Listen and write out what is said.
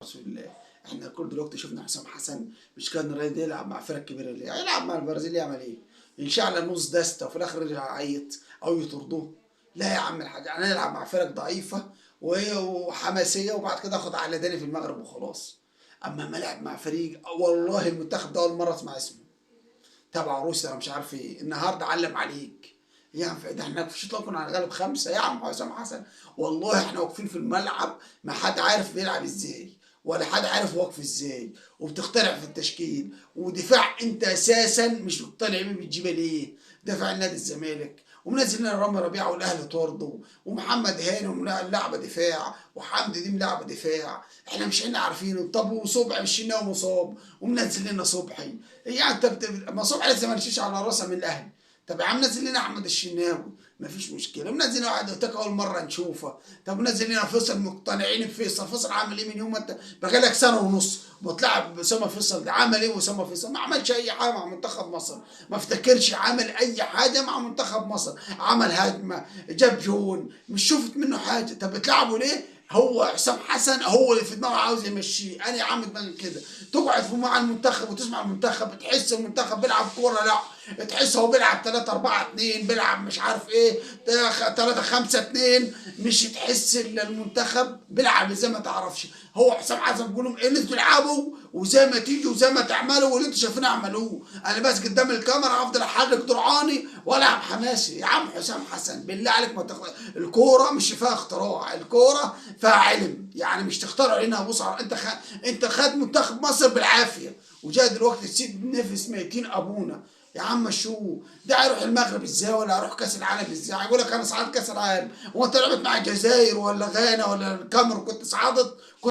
رسول الله. احنا كل دلوقتي شفنا حسام حسن مش كان رايد يلعب مع فرق كبيره ليه؟ هيلعب مع البرازيل يعمل ايه؟ ينشعل نص دستة وفي الاخر يرجع يعيط او يطردوه. لا يا عم الحاج، انا نلعب مع فرق ضعيفه وحماسيه وبعد كده اخد على داني في المغرب وخلاص. اما ما لعب مع فريق والله المنتخب ده اول مره اسمع اسمه، تبع روسيا انا مش عارف ايه النهارده علم عليك. يا عم ده احنا في الشوط كنا هنغلب خمسه يا عم حسام حسن. والله احنا واقفين في الملعب ما حد عارف بيلعب ازاي ولا حد عارف واقف ازاي، وبتخترع في التشكيل ودفاع انت اساسا مش مقتنع بيه بتجيبه ليه؟ دفاع نادي الزمالك ومنزل لنا رامي ربيعه والاهلي طرده ومحمد هاني لعبه دفاع وحمدي دي لعبه دفاع. احنا مش احنا عارفينه. طب وصبحي مش الشناوي مصاب ومنزل لنا صبحي. يعني انت ما صبحي لسه ما مشيش على راسها من الاهلي. طب يا عم نزل لنا احمد الشناوي مفيش مشكله، منزل واحد قلت اول مره نشوفه. طب منزل لنا فيصل مقتنعين بفيصل. فيصل عامل ايه من يوم ما انت بقالك سنه ونص وبتلعب اسامه فيصل؟ ده عمل ايه واسامه فيصل؟ ما عملش اي حاجه مع منتخب مصر. ما افتكرش عمل اي حاجه مع منتخب مصر. عمل هجمه جاب جون مش شفت منه حاجه. طب بتلعبوا ليه؟ هو حسام حسن هو اللي في دماغه عاوز يمشيه. انا يا عم دماغي كده. تقعد مع المنتخب وتسمع المنتخب تحس المنتخب بيلعب كوره؟ لا، تحس هو بيلعب 3-4-2 بيلعب مش عارف ايه 3-5-2. مش تحس ان المنتخب بيلعب زي ما تعرفش. هو حسام حسن بيقول لهم ايه اللي انتوا تلعبوا وزي ما تيجوا وزي ما تعملوا واللي انتوا شايفين اعملوه. انا بس قدام الكاميرا افضل احرك درعاني والعب حماسي. يا عم حسام حسن بالله عليك ما الكوره مش فيها اختراع، الكوره فيها علم. يعني مش تخترع هنا ابص انت خد منتخب مصر بالعافيه وجاي دلوقتي تسيب نفس ميتين ابونا. يا عم شو ده هيروح المغرب ازاي ولا هيروح كاس العالم ازاي؟ هيقول لك انا صعدت كاس العالم. هو انت لعبت مع الجزائر ولا غانا ولا الكاميرون كنت صعدت؟